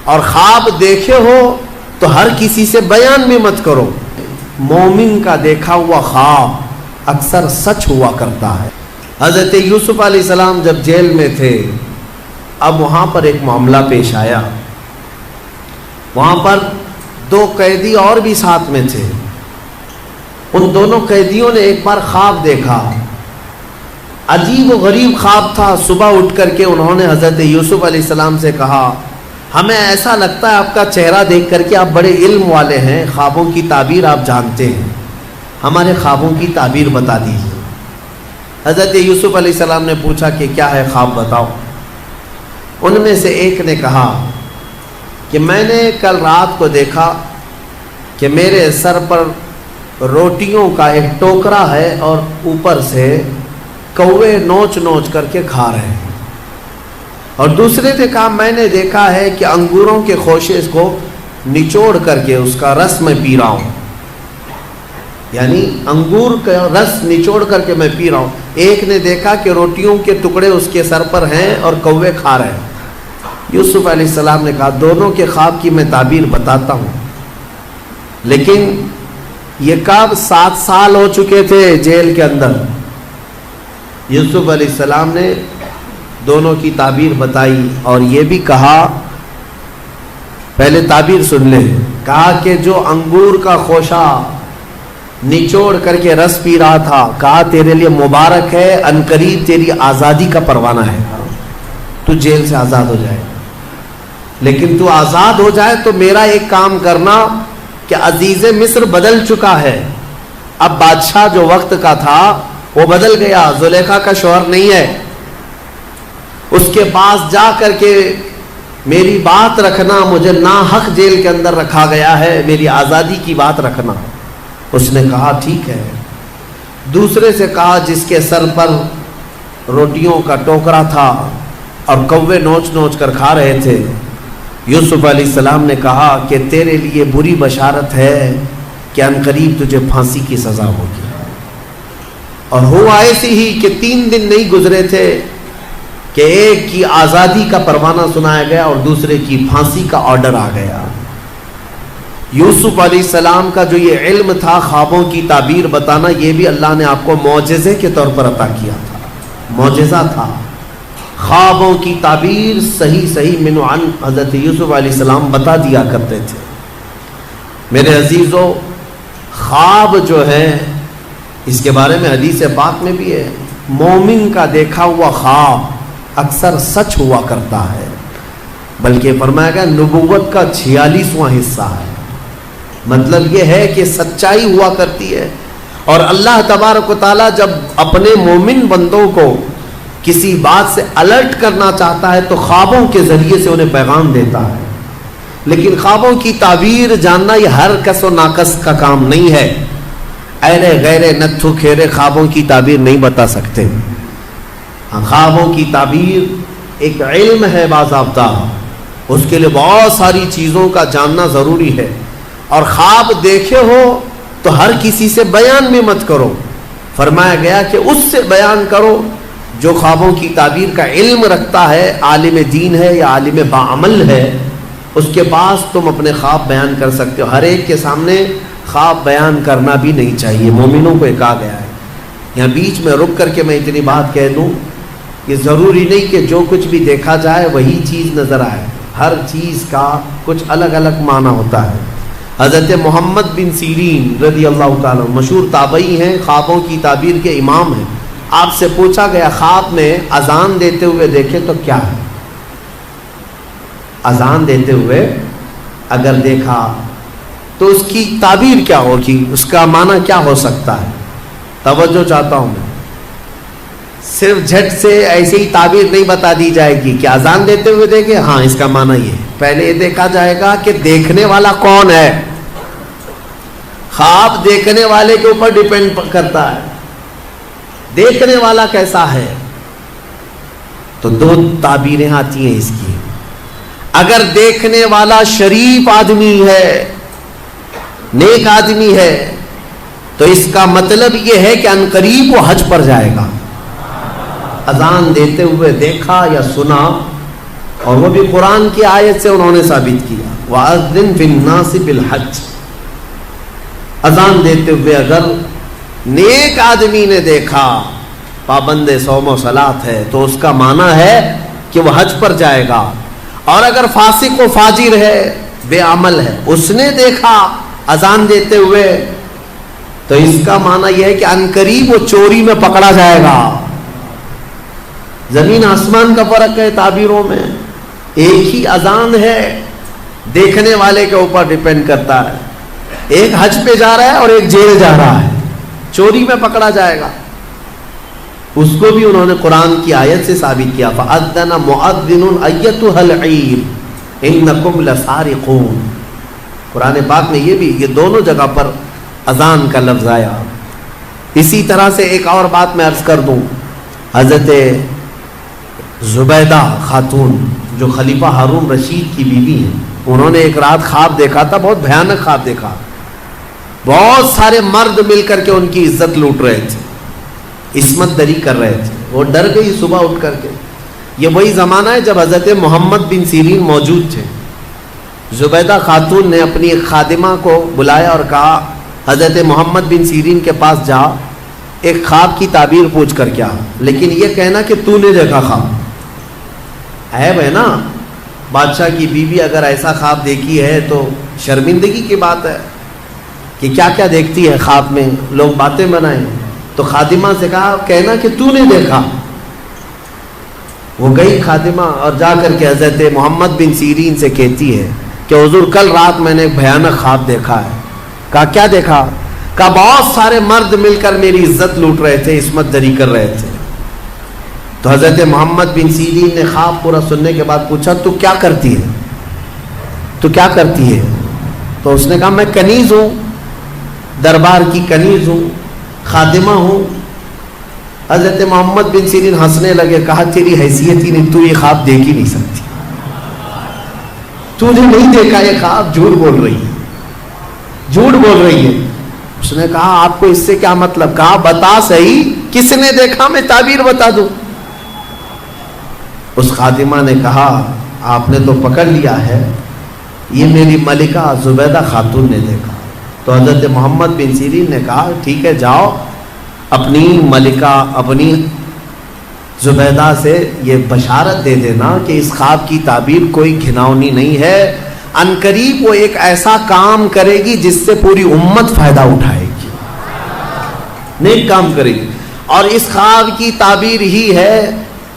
اور خواب دیکھے ہو تو ہر کسی سے بیان بھی مت کرو. مومن کا دیکھا ہوا خواب اکثر سچ ہوا کرتا ہے. حضرت یوسف علیہ السلام جب جیل میں تھے، اب وہاں پر ایک معاملہ پیش آیا. وہاں پر 2 قیدی اور بھی ساتھ میں تھے. ان دونوں قیدیوں نے ایک بار خواب دیکھا. عجیب و غریب خواب تھا. صبح اٹھ کر کے انہوں نے حضرت یوسف علیہ السلام سے کہا، ہمیں ایسا لگتا ہے آپ کا چہرہ دیکھ کر کے آپ بڑے علم والے ہیں، خوابوں کی تعبیر آپ جانتے ہیں، ہمارے خوابوں کی تعبیر بتا دیجیے. حضرت یوسف علیہ السلام نے پوچھا کہ کیا ہے خواب بتاؤ. ان میں سے ایک نے کہا کہ میں نے کل رات کو دیکھا کہ میرے سر پر روٹیوں کا ایک ٹوکرا ہے اور اوپر سے کوے نوچ نوچ کر کے کھا رہے ہیں. اور دوسرے نے کہا میں نے دیکھا ہے کہ انگوروں کے خوشے کو نچوڑ کر کے اس کا رس میں پی رہا ہوں، یعنی انگور کا رس نچوڑ کر کے میں پی رہا ہوں. ایک نے دیکھا کہ روٹیوں کے ٹکڑے اس کے سر پر ہیں اور کوے کھا رہے ہیں. یوسف علیہ السلام نے کہا دونوں کے خواب کی میں تعبیر بتاتا ہوں، لیکن یہ کب 7 سال ہو چکے تھے جیل کے اندر. یوسف علیہ السلام نے دونوں کی تعبیر بتائی اور یہ بھی کہا، پہلے تعبیر سن لے. کہا کہ جو انگور کا خوشہ نچوڑ کر کے رس پی رہا تھا، کہا تیرے لیے مبارک ہے، عنقریب تیری آزادی کا پروانہ ہے، تو جیل سے آزاد ہو جائے. لیکن تو آزاد ہو جائے تو میرا ایک کام کرنا کہ عزیز مصر بدل چکا ہے، اب بادشاہ جو وقت کا تھا وہ بدل گیا، زلیخا کا شوہر نہیں ہے. اس کے پاس جا کر کے میری بات رکھنا، مجھے ناحق جیل کے اندر رکھا گیا ہے، میری آزادی کی بات رکھنا. اس نے کہا ٹھیک ہے. دوسرے سے کہا جس کے سر پر روٹیوں کا ٹوکرا تھا اور کوے نوچ نوچ کر کھا رہے تھے، یوسف علیہ السلام نے کہا کہ تیرے لیے بری بشارت ہے کہ عنقریب تجھے پھانسی کی سزا ہوگی. اور ہوا ایسی ہی کہ 3 دن نہیں گزرے تھے کہ ایک کی آزادی کا پروانہ سنایا گیا اور دوسرے کی پھانسی کا آرڈر آ گیا. یوسف علیہ السلام کا جو یہ علم تھا خوابوں کی تعبیر بتانا، یہ بھی اللہ نے آپ کو معجزے کے طور پر عطا کیا تھا، معجزہ تھا. خوابوں کی تعبیر صحیح من عن حضرت یوسف علیہ السلام بتا دیا کرتے تھے. میرے عزیزو، خواب جو ہے اس کے بارے میں حدیث پاک میں بھی ہے، مومن کا دیکھا ہوا خواب اکثر سچ ہوا کرتا ہے، بلکہ فرمایا گیا نبوت کا 46واں حصہ ہے. مطلب یہ ہے کہ سچائی ہوا کرتی ہے. اور اللہ تبارک و تعالیٰ جب اپنے مومن بندوں کو کسی بات سے الرٹ کرنا چاہتا ہے تو خوابوں کے ذریعے سے انہیں پیغام دیتا ہے. لیکن خوابوں کی تعبیر جاننا یہ ہر کس و ناقص کا کام نہیں ہے. ایرے غیرے نتھو کھیرے خوابوں کی تعبیر نہیں بتا سکتے. خوابوں کی تعبیر ایک علم ہے باضابطہ، اس کے لیے بہت ساری چیزوں کا جاننا ضروری ہے. اور خواب دیکھے ہو تو ہر کسی سے بیان بھی مت کرو. فرمایا گیا کہ اس سے بیان کرو جو خوابوں کی تعبیر کا علم رکھتا ہے، عالم دین ہے یا عالم باعمل ہے، اس کے پاس تم اپنے خواب بیان کر سکتے ہو. ہر ایک کے سامنے خواب بیان کرنا بھی نہیں چاہیے. مومنوں کو یہ کہا گیا ہے. یہاں بیچ میں رک کر کے میں اتنی بات کہہ دوں، یہ ضروری نہیں کہ جو کچھ بھی دیکھا جائے وہی چیز نظر آئے. ہر چیز کا کچھ الگ الگ معنی ہوتا ہے. حضرت محمد بن سیرین رضی اللہ تعالیٰ مشہور تابعی ہیں، خوابوں کی تعبیر کے امام ہیں. آپ سے پوچھا گیا خواب میں اذان دیتے ہوئے دیکھے تو کیا ہے؟ اذان دیتے ہوئے اگر دیکھا تو اس کی تعبیر کیا ہوگی، اس کا معنی کیا ہو سکتا ہے؟ توجہ چاہتا ہوں میں. صرف جھٹ سے ایسے ہی تعبیر نہیں بتا دی جائے گی کہ اذان دیتے ہوئے دیکھے، ہاں اس کا معنی یہ. پہلے یہ دیکھا جائے گا کہ دیکھنے والا کون ہے. خواب دیکھنے والے کے اوپر ڈیپینڈ کرتا ہے، دیکھنے والا کیسا ہے. تو 2 تعبیریں آتی ہیں اس کی. اگر دیکھنے والا شریف آدمی ہے، نیک آدمی ہے، تو اس کا مطلب یہ ہے کہ عنقریب وہ حج پر جائے گا. اذان دیتے ہوئے دیکھا یا سنا اور وہ بھی قرآن کی آیت سے انہوں نے ثابت کیا، وَأَذِّن فِي النَّاسِ بِالْحَجِّ، اذان دیتے ہوئے اگر نیک آدمی نے دیکھا پابند صوم و صلاۃ ہے تو اس کا معنی ہے کہ وہ حج پر جائے گا، اور اگر فاسق و فاجر ہے، بے عمل ہے، اس نے دیکھا اذان دیتے ہوئے تو اس کا معنی یہ ہے کہ عنقریب وہ چوری میں پکڑا جائے گا۔ زمین آسمان کا فرق ہے تعبیروں میں، ایک ہی اذان ہے، دیکھنے والے کے اوپر ڈیپینڈ کرتا ہے، ایک حج پہ جا رہا ہے اور ایک جیل جا رہا ہے، چوری میں پکڑا جائے گا۔ اس کو بھی انہوں نے قرآن کی آیت سے ثابت کیا، فَأَذَّنَ مُؤَذِّنٌ أَيَّتُهَا الْعِيرُ إِنَّكُمْ لَسَارِقُونَ۔ قرآن پاک میں یہ دونوں جگہ پر اذان کا لفظ آیا۔ اسی طرح سے ایک اور بات میں عرض کر دوں، حضرت زبیدہ خاتون جو خلیفہ ہارون رشید کی بیوی ہیں، انہوں نے ایک رات خواب دیکھا تھا، بہت بھیانک خواب دیکھا، بہت سارے مرد مل کر کے ان کی عزت لوٹ رہے تھے، عصمت دری کر رہے تھے۔ وہ ڈر گئی صبح اٹھ کر کے۔ یہ وہی زمانہ ہے جب حضرت محمد بن سیرین موجود تھے۔ زبیدہ خاتون نے اپنی ایک خادمہ کو بلایا اور کہا حضرت محمد بن سیرین کے پاس جا، ایک خواب کی تعبیر پوچھ کر کیا، لیکن یہ کہنا کہ تو نے دیکھا خواب۔ عیب ہے نا، بادشاہ کی بیوی اگر ایسا خواب دیکھی ہے تو شرمندگی کی بات ہے کہ کیا کیا دیکھتی ہے خواب میں، لوگ باتیں بنائیں۔ تو خادمہ سے کہا کہنا کہ تو نے دیکھا۔ وہ گئی خادمہ اور جا کر کے حضرت محمد بن سیرین سے کہتی ہے کہ حضور کل رات میں نے ایک بھیانک خواب دیکھا ہے۔ کہا کیا دیکھا؟ کہا بہت سارے مرد مل کر میری عزت لوٹ رہے تھے، عصمت دری کر رہے تھے۔ تو حضرت محمد بن سیرین نے خواب پورا سننے کے بعد پوچھا تو کیا کرتی ہے؟ تو کیا کرتی ہے؟ تو اس نے کہا میں کنیز ہوں، دربار کی کنیز ہوں، خادمہ ہوں۔ حضرت محمد بن سیرین ہنسنے لگے، کہا تیری حیثیت ہی نہیں، تو یہ خواب دیکھ ہی نہیں سکتی، تو نے نہیں دیکھا یہ خواب، جھوٹ بول رہی ہے، جھوٹ بول رہی ہے۔ اس نے کہا آپ کو اس سے کیا مطلب؟ کہا بتا صحیح کس نے دیکھا، میں تعبیر بتا دوں۔ اس خادمہ نے کہا آپ نے تو پکڑ لیا ہے، یہ میری ملکہ زبیدہ خاتون نے دیکھا۔ تو حضرت محمد بن سیرین نے کہا ٹھیک ہے جاؤ اپنی ملکہ اپنی زبیدہ سے یہ بشارت دے دینا کہ اس خواب کی تعبیر کوئی گھناؤنی نہیں ہے، عنقریب وہ ایک ایسا کام کرے گی جس سے پوری امت فائدہ اٹھائے گی، نیک کام کرے گی۔ اور اس خواب کی تعبیر ہی ہے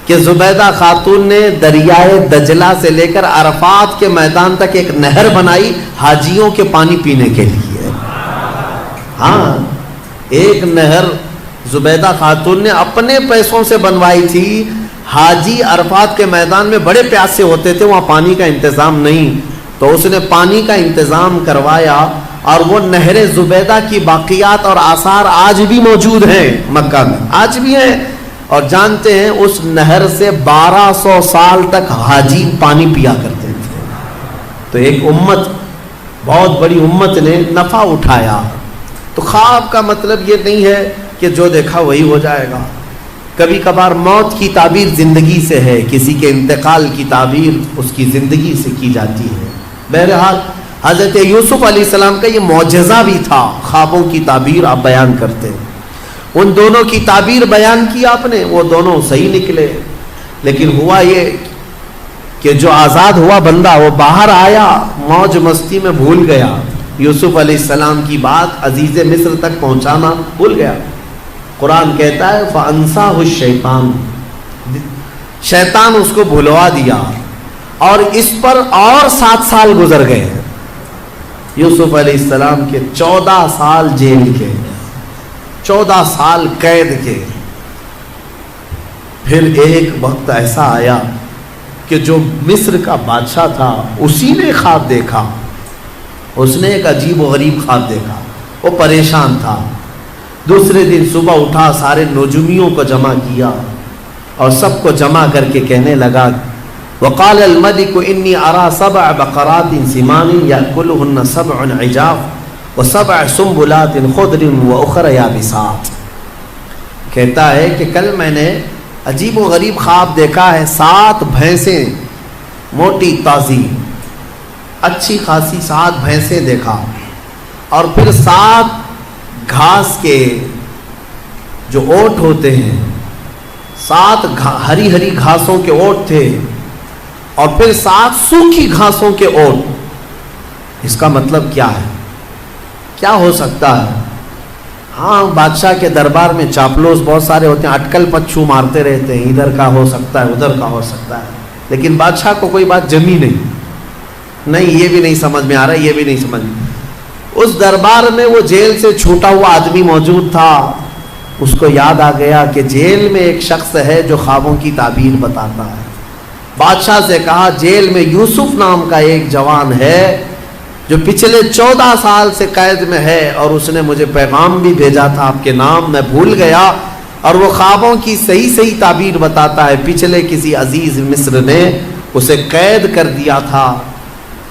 کہ زبیدہ خاتون نے دریائے دجلہ سے لے کر عرفات کے میدان تک ایک نہر بنائی حاجیوں کے پانی پینے کے لیے۔ ہاں ایک نہر زبیدہ خاتون نے اپنے پیسوں سے بنوائی تھی۔ حاجی عرفات کے میدان میں بڑے پیاسے ہوتے تھے، وہاں پانی کا انتظام نہیں، تو اس نے پانی کا انتظام کروایا، اور وہ نہر زبیدہ کی باقیات اور آثار آج بھی موجود ہیں مکہ میں، آج بھی ہیں۔ اور جانتے ہیں اس نہر سے 1200 سال تک حاجی پانی پیا کرتے تھے۔ تو ایک امت، بہت بڑی امت نے نفع اٹھایا۔ تو خواب کا مطلب یہ نہیں ہے کہ جو دیکھا وہی ہو جائے گا، کبھی کبھار موت کی تعبیر زندگی سے ہے، کسی کے انتقال کی تعبیر اس کی زندگی سے کی جاتی ہے۔ بہرحال حضرت یوسف علیہ السلام کا یہ معجزہ بھی تھا، خوابوں کی تعبیر آپ بیان کرتے ہیں۔ ان دونوں کی تعبیر بیان کی آپ نے، وہ دونوں صحیح نکلے، لیکن ہوا یہ کہ جو آزاد ہوا بندہ وہ باہر آیا، موج مستی میں بھول گیا، یوسف علیہ السلام کی بات عزیز مصر تک پہنچانا بھول گیا۔ قرآن کہتا ہے فَأَنْسَاهُ الشَّيْطَانُ، شیطان اس کو بھلوا دیا، اور اس پر اور 7 سال گزر گئے۔ یوسف علیہ السلام کے 14 سال جیل کے، 14 سال قید کے۔ پھر ایک وقت ایسا آیا کہ جو مصر کا بادشاہ تھا اسی نے خواب دیکھا، اس نے ایک عجیب و غریب خواب دیکھا، وہ پریشان تھا۔ دوسرے دن صبح اٹھا، سارے نجومیوں کو جمع کیا اور سب کو جمع کر کے کہنے لگا وقال الملك انی ارى 7 بقرات سمان یاکلهن 7 عجاف و7 سنبلات خضر واخر یابسات۔ کہتا ہے کہ کل میں نے عجیب و غریب خواب دیکھا ہے، 7 بھینسیں موٹی تازی اچھی خاصی 7 بھینسیں دیکھا، اور پھر 7 گھاس کے جو اوٹ ہوتے ہیں، 7 ہری ہری گھاسوں کے اوٹ تھے، اور پھر 7 سوکھی گھاسوں کے اوٹ۔ اس کا مطلب کیا ہے؟ کیا ہو سکتا ہے؟ ہاں، بادشاہ کے دربار میں چاپلوس بہت سارے ہوتے ہیں، اٹکل پچھو مارتے رہتے ہیں، ادھر کا ہو سکتا ہے ادھر کا ہو سکتا ہے، لیکن بادشاہ کو کوئی بات جمی نہیں، یہ بھی نہیں سمجھ میں آ رہا، یہ بھی نہیں سمجھ میں۔ اس دربار میں وہ جیل سے چھوٹا ہوا آدمی موجود تھا، اس کو یاد آ گیا کہ جیل میں ایک شخص ہے جو خوابوں کی تعبیر بتاتا ہے۔ بادشاہ سے کہا جیل میں یوسف نام کا ایک جوان ہے جو پچھلے 14 سال سے قید میں ہے، اور اس نے مجھے پیغام بھی بھیجا تھا آپ کے نام، میں بھول گیا، اور وہ خوابوں کی صحیح تعبیر بتاتا ہے۔ پچھلے کسی عزیز مصر نے اسے قید کر دیا تھا،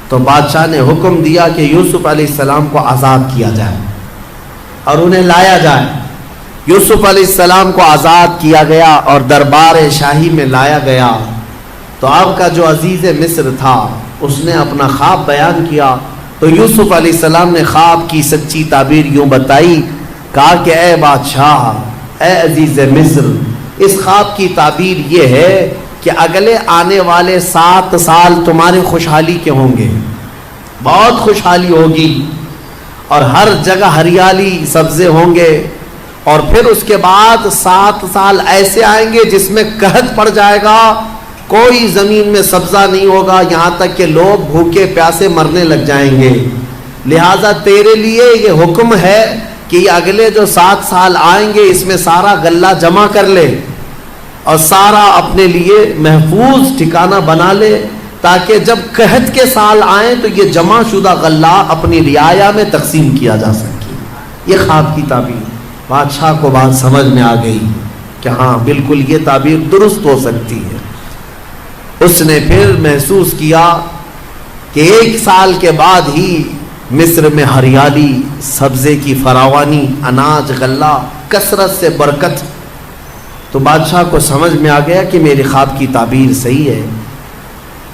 تو بادشاہ نے حکم دیا کہ یوسف علیہ السلام کو آزاد کیا جائے اور انہیں لایا جائے۔ یوسف علیہ السلام کو آزاد کیا گیا اور دربار شاہی میں لایا گیا۔ تو آپ کا جو عزیز مصر تھا اس نے اپنا خواب بیان کیا، تو یوسف علیہ السلام نے خواب کی سچی تعبیر یوں بتائی، کہا کہ اے بادشاہ، اے عزیز مصر، اس خواب کی تعبیر یہ ہے کہ اگلے آنے والے 7 سال تمہاری خوشحالی کے ہوں گے، بہت خوشحالی ہوگی، اور ہر جگہ ہریالی سبزے ہوں گے، اور پھر اس کے بعد 7 سال ایسے آئیں گے جس میں قحط پڑ جائے گا، کوئی زمین میں سبزہ نہیں ہوگا، یہاں تک کہ لوگ بھوکے پیاسے مرنے لگ جائیں گے۔ لہٰذا تیرے لیے یہ حکم ہے کہ یہ اگلے جو 7 سال آئیں گے اس میں سارا غلہ جمع کر لے، اور سارا اپنے لیے محفوظ ٹھکانہ بنا لے، تاکہ جب قحط کے سال آئیں تو یہ جمع شدہ غلہ اپنی رعایا میں تقسیم کیا جا سکے۔ یہ خواب کی تعبیر۔ بادشاہ کو بات سمجھ میں آ گئی کہ ہاں بالکل یہ تعبیر درست ہو سکتی ہے۔ اس نے پھر محسوس کیا کہ 1 سال کے بعد ہی مصر میں ہریالی، سبزے کی فراوانی، اناج، غلہ، کثرت سے برکت۔ تو بادشاہ کو سمجھ میں آ گیا کہ میری خواب کی تعبیر صحیح ہے۔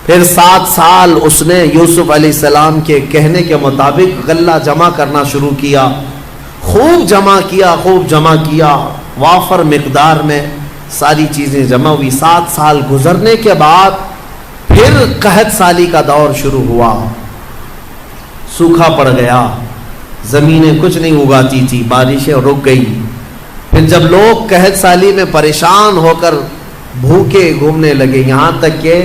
پھر 7 سال اس نے یوسف علیہ السلام کے کہنے کے مطابق غلہ جمع کرنا شروع کیا، خوب جمع کیا، وافر مقدار میں ساری چیزیں جمع ہوئی۔ 7 سال گزرنے کے بعد پھر قحط سالی کا دور شروع ہوا، سوکھا پڑ گیا، زمینیں کچھ نہیں اگاتی تھی، بارشیں رک گئی۔ پھر جب لوگ قحط سالی میں پریشان ہو کر بھوکے گھومنے لگے، یہاں تک کہ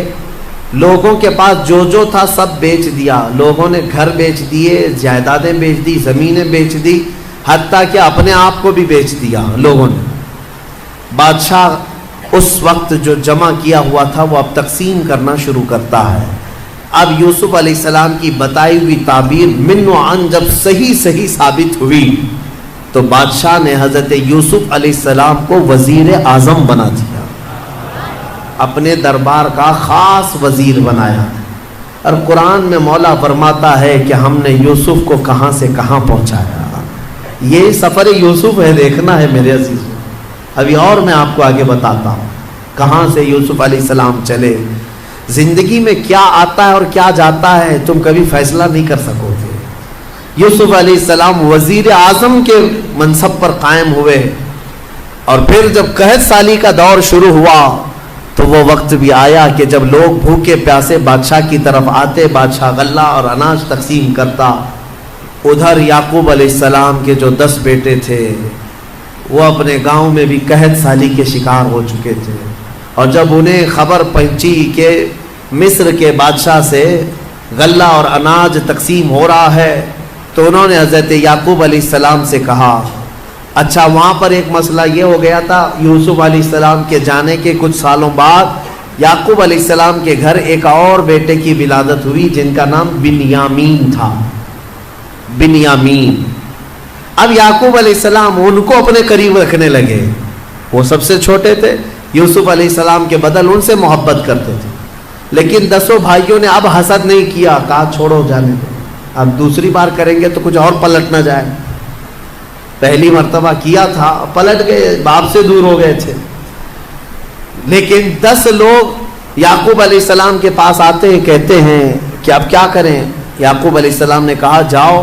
لوگوں کے پاس جو تھا سب بیچ دیا، لوگوں نے گھر بیچ دیے، جائیدادیں بیچ دی، زمینیں بیچ دی، حتیٰ کہ اپنے آپ کو بھی بیچ دیا لوگوں نے۔ بادشاہ اس وقت جو جمع کیا ہوا تھا وہ اب تقسیم کرنا شروع کرتا ہے۔ اب یوسف علیہ السلام کی بتائی ہوئی تعبیر من و عن جب صحیح ثابت ہوئی، تو بادشاہ نے حضرت یوسف علیہ السلام کو وزیر اعظم بنا دیا، اپنے دربار کا خاص وزیر بنایا۔ اور قرآن میں مولا فرماتا ہے کہ ہم نے یوسف کو کہاں سے کہاں پہنچایا۔ یہ سفر یوسف ہے، دیکھنا ہے میرے عزیزوں۔ ابھی اور میں آپ کو آگے بتاتا ہوں کہاں سے یوسف علیہ السلام چلے۔ زندگی میں کیا آتا ہے اور کیا جاتا ہے تم کبھی فیصلہ نہیں کر سکو گے۔ یوسف علیہ السلام وزیر اعظم کے منصب پر قائم ہوئے، اور پھر جب قحط سالی کا دور شروع ہوا تو وہ وقت بھی آیا کہ جب لوگ بھوکے پیاسے بادشاہ کی طرف آتے، بادشاہ غلہ اور اناج تقسیم کرتا۔ ادھر یعقوب علیہ السلام کے جو 10 بیٹے تھے وہ اپنے گاؤں میں بھی قحط سالی کے شکار ہو چکے تھے، اور جب انہیں خبر پہنچی کہ مصر کے بادشاہ سے غلہ اور اناج تقسیم ہو رہا ہے، تو انہوں نے حضرت یعقوب علیہ السلام سے کہا اچھا وہاں پر ایک مسئلہ یہ ہو گیا تھا، یوسف علیہ السلام کے جانے کے کچھ سالوں بعد یعقوب علیہ السلام کے گھر ایک اور بیٹے کی ولادت ہوئی جن کا نام بنیامین تھا، بنیامین۔ اب یعقوب علیہ السلام ان کو اپنے قریب رکھنے لگے، وہ سب سے چھوٹے تھے، یوسف علیہ السلام کے بدل ان سے محبت کرتے تھے، لیکن 10 بھائیوں نے اب حسد نہیں کیا، کہا چھوڑو جانے دو، اب دوسری بار کریں گے تو کچھ اور پلٹ نہ جائے۔ پہلی مرتبہ کیا تھا، پلٹ گئے، باپ سے دور ہو گئے تھے، لیکن 10 لوگ یعقوب علیہ السلام کے پاس آتے ہیں, کہتے ہیں کہ اب کیا کریں. یعقوب علیہ السلام نے کہا جاؤ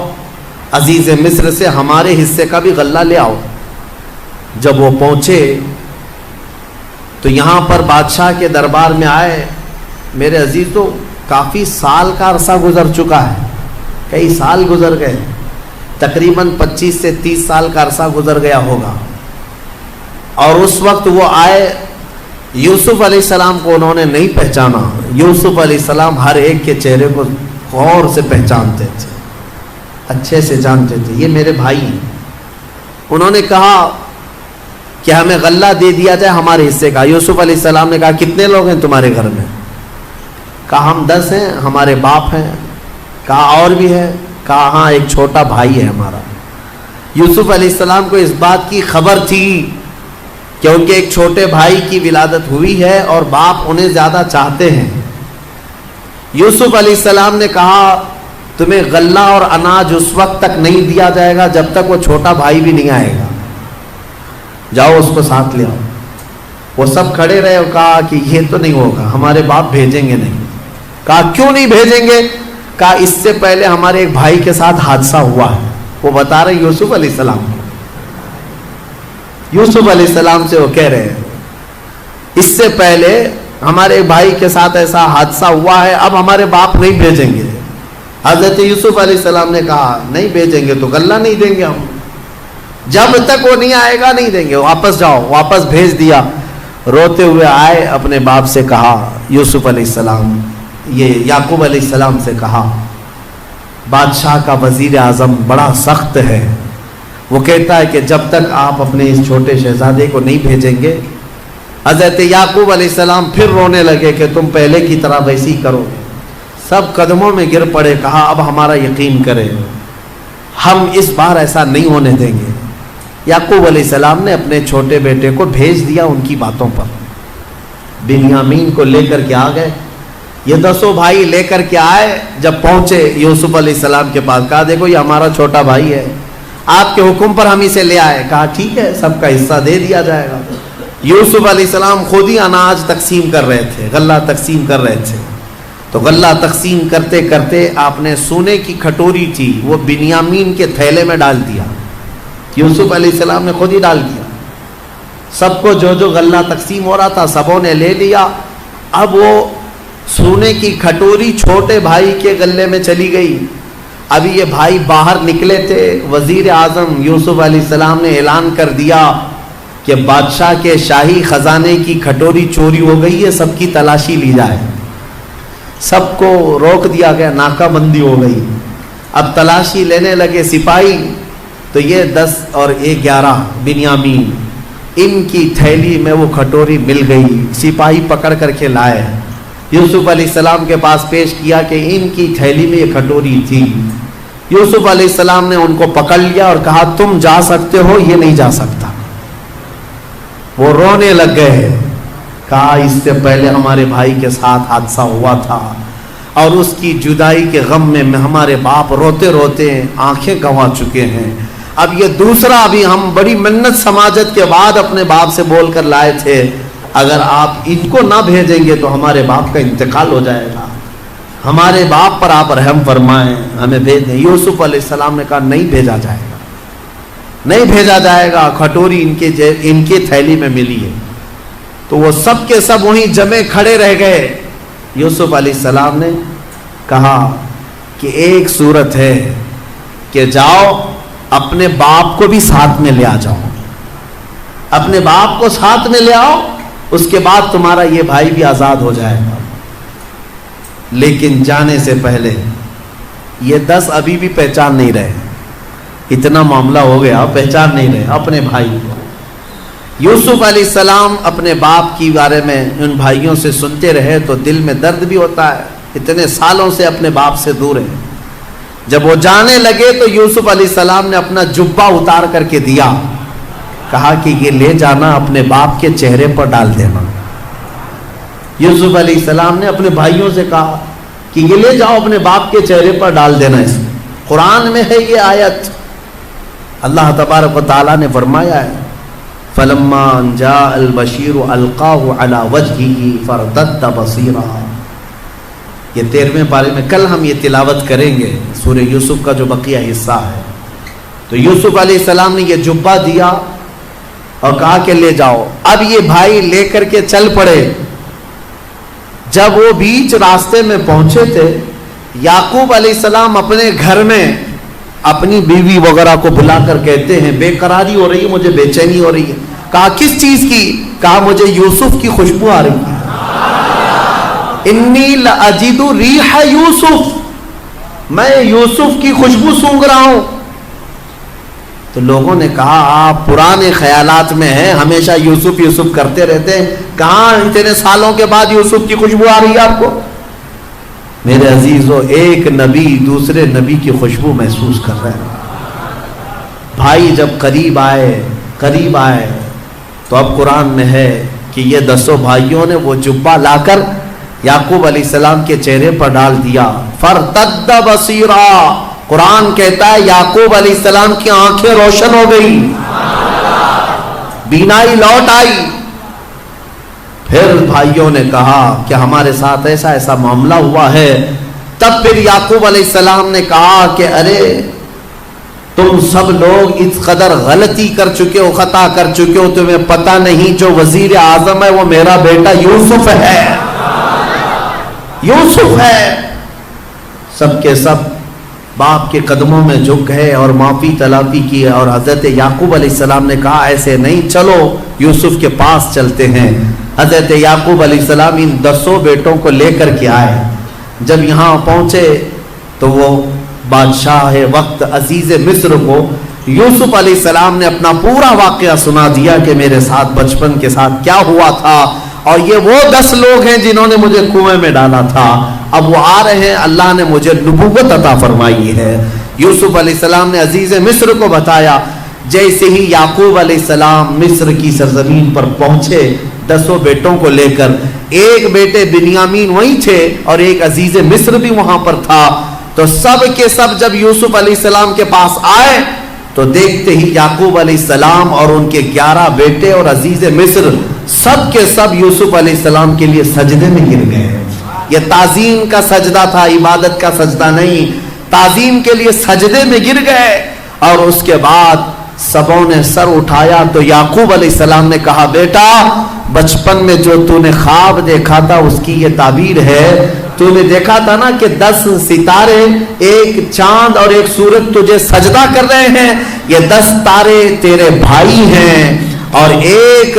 عزیز مصر سے ہمارے حصے کا بھی غلہ لے آؤ. جب وہ پہنچے تو یہاں پر بادشاہ کے دربار میں آئے. میرے عزیز تو کافی سال کا عرصہ گزر چکا ہے, کئی سال گزر گئے, تقریباً 25 سے 30 سال کا عرصہ گزر گیا ہوگا. اور اس وقت وہ آئے, یوسف علیہ السلام کو انہوں نے نہیں پہچانا. یوسف علیہ السلام ہر ایک کے چہرے کو غور سے پہچانتے تھے, اچھے سے جانتے تھے, یہ میرے بھائی ہیں. انہوں نے کہا کہ ہمیں غلہ دے دیا جائے ہمارے حصے کا. یوسف علیہ السلام نے کہا کتنے لوگ ہیں تمہارے گھر میں؟ کہا ہم 10 ہیں, ہمارے باپ ہیں. کہا اور بھی ہے؟ کہا ہاں ایک چھوٹا بھائی ہے ہمارا. یوسف علیہ السلام کو اس بات کی خبر تھی کہ ان کے ایک چھوٹے بھائی کی ولادت ہوئی ہے اور باپ انہیں زیادہ چاہتے ہیں. یوسف علیہ السلام نے کہا تمہیں غلہ اور اناج اس وقت تک نہیں دیا جائے گا جب تک وہ چھوٹا بھائی بھی نہیں آئے گا. جاؤ اس کو ساتھ لے آؤ. وہ سب کھڑے رہے اور کہا کہ یہ تو نہیں ہوگا, ہمارے باپ بھیجیں گے نہیں. کہا کیوں نہیں بھیجیں گے؟ کہا اس سے پہلے ہمارے ایک بھائی کے ساتھ حادثہ ہوا ہے. وہ بتا رہے یوسف علیہ السلام کو. یوسف علیہ السلام سے وہ کہہ رہے ہیں اس سے پہلے ہمارے بھائی کے ساتھ ایسا حادثہ ہوا ہے, اب ہمارے باپ نہیں بھیجیں گے. حضرت یوسف علیہ السلام نے کہا نہیں بھیجیں گے تو غلہ نہیں دیں گے ہم, جب تک وہ نہیں آئے گا نہیں دیں گے, واپس جاؤ. واپس بھیج دیا. روتے ہوئے آئے, اپنے باپ سے کہا, یوسف علیہ السلام یہ یعقوب علیہ السلام سے کہا بادشاہ کا وزیر اعظم بڑا سخت ہے, وہ کہتا ہے کہ جب تک آپ اپنے اس چھوٹے شہزادے کو نہیں بھیجیں گے. حضرت یعقوب علیہ السلام پھر رونے لگے کہ تم پہلے کی طرح ویسے ہی کرو. سب قدموں میں گر پڑے. کہا اب ہمارا یقین کرے, ہم اس بار ایسا نہیں ہونے دیں گے. یعقوب علیہ السلام نے اپنے چھوٹے بیٹے کو بھیج دیا ان کی باتوں پر. بنیامین کو لے کر کے آ گئے. یہ 10 بھائی لے کر کے آئے. جب پہنچے یوسف علیہ السلام کے پاس, کہا دیکھو یہ ہمارا چھوٹا بھائی ہے, آپ کے حکم پر ہم اسے لے آئے. کہا ٹھیک ہے, سب کا حصہ دے دیا جائے گا. یوسف علیہ السلام خود ہی اناج تقسیم کر رہے تھے, غلہ تقسیم کر رہے تھے. تو غلہ تقسیم کرتے کرتے آپ نے سونے کی کھٹوری تھی وہ بنیامین کے تھیلے میں ڈال دیا. یوسف علیہ السلام نے خود ہی ڈال دیا. سب کو جو جو غلہ تقسیم ہو رہا تھا سبوں نے لے لیا. اب وہ سونے کی کھٹوری چھوٹے بھائی کے غلے میں چلی گئی. ابھی یہ بھائی باہر نکلے تھے, وزیر اعظم یوسف علیہ السلام نے اعلان کر دیا کہ بادشاہ کے شاہی خزانے کی کھٹوری چوری ہو گئی ہے, سب کی تلاشی لی جائے. سب کو روک دیا گیا, ناکہ بندی ہو گئی. اب تلاشی لینے لگے سپاہی. تو یہ 10 اور 11 بنیامین, ان کی تھیلی میں وہ کھٹوری مل گئی. سپاہی پکڑ کر کے لائے, یوسف علیہ السلام کے پاس پیش کیا کہ ان کی تھیلی میں یہ کھٹوری تھی. یوسف علیہ السلام نے ان کو پکڑ لیا اور کہا تم جا سکتے ہو, یہ نہیں جا سکتا. وہ رونے لگ گئے. کہا اس سے پہلے ہمارے بھائی کے ساتھ حادثہ ہوا تھا اور اس کی جدائی کے غم میں ہمارے باپ روتے روتے آنکھیں گنوا چکے ہیں. اب یہ دوسرا بھی ہم بڑی منت سماجت کے بعد اپنے باپ سے بول کر لائے تھے, اگر آپ ان کو نہ بھیجیں گے تو ہمارے باپ کا انتقال ہو جائے گا, ہمارے باپ پر آپ رحم فرمائیں, ہمیں بھیج دیں. یوسف علیہ السلام نے کہا نہیں بھیجا جائے گا, نہیں بھیجا جائے گا. کھٹوری ان کی تھیلی میں ملی ہے. تو وہ سب کے سب وہیں جمے کھڑے رہ گئے. یوسف علیہ السلام نے کہا کہ ایک صورت ہے کہ جاؤ اپنے باپ کو بھی ساتھ میں لے آ جاؤ, اپنے باپ کو ساتھ میں لے آؤ, اس کے بعد تمہارا یہ بھائی بھی آزاد ہو جائے گا. لیکن جانے سے پہلے یہ 10 ابھی بھی پہچان نہیں رہے. اتنا معاملہ ہو گیا, پہچان نہیں رہے اپنے بھائی کو. یوسف علیہ السلام اپنے باپ کی بارے میں ان بھائیوں سے سنتے رہے تو دل میں درد بھی ہوتا ہے, اتنے سالوں سے اپنے باپ سے دور ہیں. جب وہ جانے لگے تو یوسف علیہ السلام نے اپنا جبہ اتار کر کے دیا. کہا کہ یہ لے جانا اپنے باپ کے چہرے پر ڈال دینا. یوسف علیہ السلام نے اپنے بھائیوں سے کہا کہ یہ لے جاؤ اپنے باپ کے چہرے پر ڈال دینا. اس میں قرآن میں ہے یہ آیت, اللہ تبارک و تعالیٰ نے فرمایا ہے فلما جاء البشیر القاہ علی وجہہ فارتد بصیرا. یہ 13ویں پارے میں کل ہم یہ تلاوت کریں گے سورہ یوسف کا جو بقیہ حصہ ہے. تو یوسف علیہ السلام نے یہ جبہ دیا اور کہا کہ لے جاؤ. اب یہ بھائی لے کر کے چل پڑے. جب وہ بیچ راستے میں پہنچے تھے، یعقوب علیہ السلام اپنے گھر میں اپنی بیوی وغیرہ کو بلا کر کہتے ہیں بے قراری ہو رہی ہے، مجھے بے چینی ہو رہی ہے. کہا کس چیز کی؟ کہا مجھے یوسف کی خوشبو آ رہی ہے. انی لاجد ریح یوسف، میں یوسف کی خوشبو سونگھ رہا ہوں. تو لوگوں نے کہا آپ پرانے خیالات میں ہیں، ہمیشہ یوسف یوسف کرتے رہتے ہیں، کہاں اتنے سالوں کے بعد یوسف کی خوشبو آ رہی ہے آپ کو؟ میرے عزیزو، ایک نبی دوسرے نبی کی خوشبو محسوس کر رہے ہیں. بھائی جب قریب آئے تو اب قرآن میں ہے کہ یہ 10 بھائیوں نے وہ جبہ لا کر یعقوب علیہ السلام کے چہرے پر ڈال دیا. فارتد بصیرا، قرآن کہتا ہے یعقوب علیہ السلام کی آنکھیں روشن ہو گئی، بینائی لوٹ آئی. پھر بھائیوں نے کہا کہ ہمارے ساتھ ایسا ایسا معاملہ ہوا ہے. تب پھر یعقوب علیہ السلام نے کہا کہ ارے تم سب لوگ اس قدر غلطی کر چکے ہو، خطا کر چکے ہو، تمہیں پتہ نہیں جو وزیر اعظم ہے وہ میرا بیٹا یوسف ہے. یوسف ہے. سب کے سب باپ کے قدموں میں جھک گئے اور معافی طلبی کی. اور حضرت یعقوب علیہ السلام نے کہا ایسے نہیں، چلو یوسف کے پاس چلتے ہیں. حضرت یعقوب علیہ السلام ان 10 بیٹوں کو لے کر کے آئے. جب یہاں پہنچے تو وہ بادشاہ وقت عزیز مصر کو یوسف علیہ السلام نے اپنا پورا واقعہ سنا دیا کہ میرے ساتھ بچپن کے ساتھ کیا ہوا تھا، اور یہ وہ 10 لوگ ہیں جنہوں نے مجھے کنویں میں ڈالا تھا. اب وہ آ رہے ہیں، اللہ نے مجھے نبوت عطا فرمائی ہے. یوسف علیہ السلام نے عزیز مصر کو بتایا. جیسے ہی یعقوب علیہ السلام مصر کی سرزمین پر پہنچے 10 بیٹوں کو لے کر، ایک بیٹے بنیامین وہیں تھے اور ایک عزیز مصر بھی وہاں پر تھا. تو سب کے سب جب یوسف علیہ السلام کے پاس آئے تو دیکھتے ہی یعقوب علیہ السلام اور ان کے 11 بیٹے اور عزیز مصر سب کے سب یوسف علیہ السلام کے لیے سجدے میں گر گئے. یہ تعظیم کا سجدہ تھا، عبادت کا سجدہ نہیں. تعظیم کے لیے سجدے میں گر گئے. اور اس کے بعد سبوں نے سر اٹھایا تو یعقوب علیہ السلام نے کہا بیٹا بچپن میں جو تو نے خواب دیکھا تھا اس کی یہ تعبیر ہے. تو نے دیکھا تھا نا کہ 10 ستارے، ایک چاند اور ایک سورج تجھے سجدہ کر رہے ہیں. یہ 10 تارے تیرے بھائی ہیں اور ایک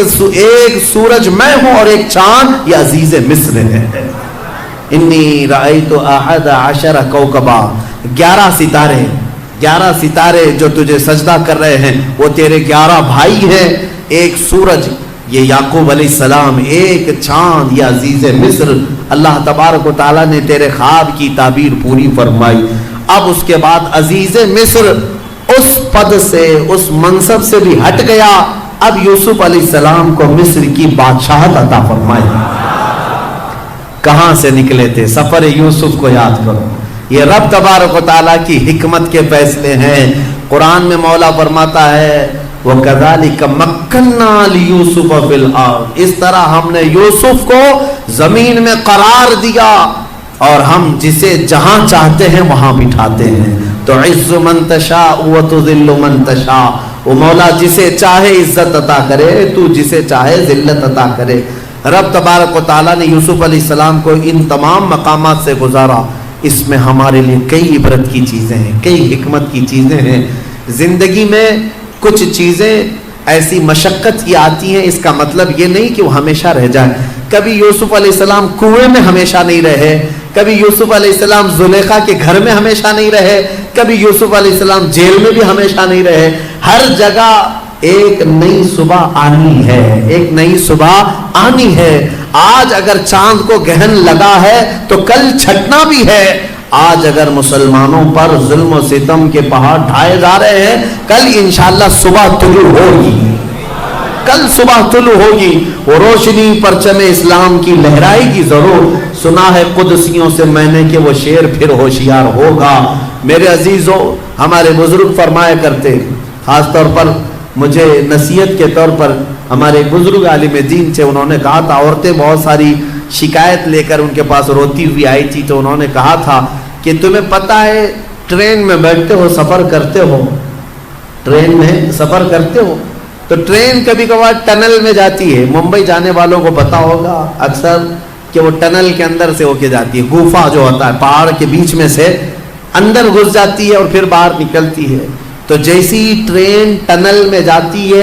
سورج میں ہوں اور ایک چاند یہ عزیز مصر ہے. انی رأیت 11 کوکبا، 11 ستارے جو تجھے سجدہ کر رہے ہیں وہ تیرے 11 بھائی ہیں. ایک سورج یہ یعقوب علیہ السلام، ایک چاند یہ عزیز مصر. اللہ تبارک و تعالیٰ نے تیرے خواب کی تعبیر پوری فرمائی. اب اس کے بعد عزیز مصر اس پد سے، اس منصب سے بھی ہٹ گیا. اب یوسف علیہ السلام کو مصر کی بادشاہت عطا فرمائی. کہاں سے نکلے تھے؟ سفر یوسف کو یاد کرو. یہ رب تبارک و تعالیٰ کی حکمت کے فیصلے ہیں. قرآن میں مولا فرماتا ہے وَكَذَلِكَ مَكَّنَّا لِيُوسُفَ فِي الْأَرْضِ، اس طرح ہم نے یوسف کو زمین میں قرار دیا اور ہم جسے جہاں چاہتے ہیں وہاں بٹھاتے ہیں. تُعِزُّ مَن تَشَاءُ وَتُذِلُّ مَن تَشَاءُ، وہ مولا جسے چاہے عزت عطا کرے، تو جسے چاہے ذلت عطا کرے. رب تبارک و تعالیٰ نے یوسف علیہ السلام کو ان تمام مقامات سے گزارا. اس میں ہمارے لیے کئی عبرت کی چیزیں ہیں، کئی حکمت کی چیزیں ہیں. زندگی میں کچھ چیزیں ایسی مشقت کی آتی ہیں، اس کا مطلب یہ نہیں کہ وہ ہمیشہ رہ جائے. کبھی یوسف علیہ السلام کنویں میں ہمیشہ نہیں رہے، کبھی یوسف علیہ السلام زلیخا کے گھر میں ہمیشہ نہیں رہے، کبھی یوسف علیہ السلام جیل میں بھی ہمیشہ نہیں رہے. ہر جگہ ایک نئی صبح آنی ہے، ایک نئی صبح آنی ہے. آج اگر چاند کو گہن لگا ہے تو کل چھٹنا بھی ہے. آج اگر مسلمانوں پر ظلم و ستم کے پہاڑ ڈھائے جا رہے ہیں، کل انشاءاللہ صبح طلوع ہوگی، کل صبح طلوع ہوگی. وہ روشنی پرچم اسلام کی لہرائے گی ضرور. سنا ہے قدسیوں سے میں نے کہ وہ شیر پھر ہوشیار ہوگا. میرے عزیزوں، ہمارے بزرگ فرمایا کرتے، خاص طور پر مجھے نصیحت کے طور پر ہمارے بزرگ عالم دین تھے، انہوں نے کہا تھا، عورتیں بہت ساری شکایت لے کر ان کے پاس روتی ہوئی آئی تھی، تو انہوں نے کہا تھا کہ تمہیں پتہ ہے ٹرین میں بیٹھتے ہو، سفر کرتے ہو، ٹرین میں سفر کرتے ہو تو ٹرین کبھی کبھار ٹنل میں جاتی ہے، ممبئی جانے والوں کو پتہ ہوگا اکثر کہ وہ ٹنل کے اندر سے ہو کے جاتی ہے، گوفا جو ہوتا ہے پہاڑ کے بیچ میں سے اندر گھس جاتی ہے اور پھر باہر نکلتی ہے، تو جیسی ٹرین ٹنل میں جاتی ہے